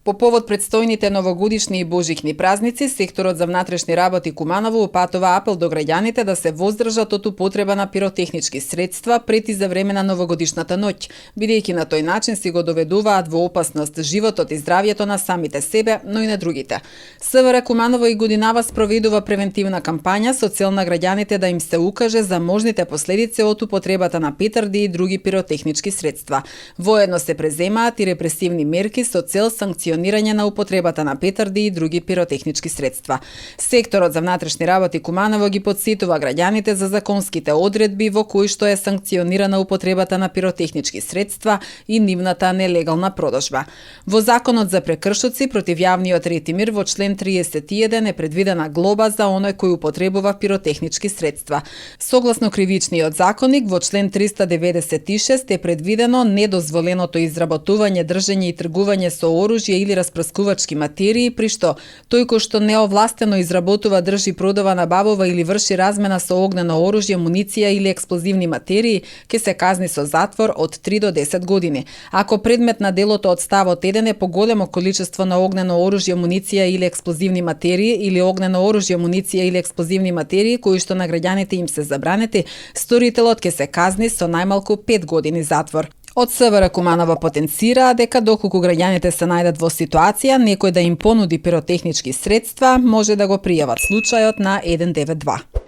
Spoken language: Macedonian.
По повод предстојните новогодишни и божични празници, секторот за внатрешни работи Куманово упатува апел до граѓаните да се воздржат од употреба на пиротехнички средства пред и за време на новогодишната ноќ, бидејќи на тој начин си го доведуваат во опасност животот и здравјето на самите себе, но и на другите. СВР Куманово и годинава спроведува превентивна кампања со цел на граѓаните да им се укаже за можните последици од употребата на петарди и други пиротехнички средства. Воедно се преземаат и репресивни мерки со цел санкционирање на употребата на петарди и други пиротехнички средства. Секторот за внатрешни работи Куманово ги подсетува граѓаните за законските одредби во кои што е санкционирана употребата на пиротехнички средства и нивната нелегална продажба. Во Законот за прекршоци против јавниот ред и мир во член 31 е предвидена глоба за оној кој употребува пиротехнички средства. Согласно кривичниот законник во член 396 е предвидено недозволеното изработување, држење и тргување со оружје или распрскувачки материи, при што тој кој што неовластено изработува, држи, продава, набавува или врши размена со огнено оружје, муниција или експлозивни материи, ќе се казни со затвор од 3 до 10 години. Ако предмет на делото од ставот 1 е поголемо количество на огнено оружје, муниција или експлозивни материи или огнено оружје, муниција или експлозивни материи кои што на граѓаните им се забранети, сторителот ќе се казни со најмалку 5 години затвор. Од СВР Куманово потенцираа дека доколку граѓаните се најдат во ситуација некој да им понуди пиротехнички средства, може да го пријават случајот на 192.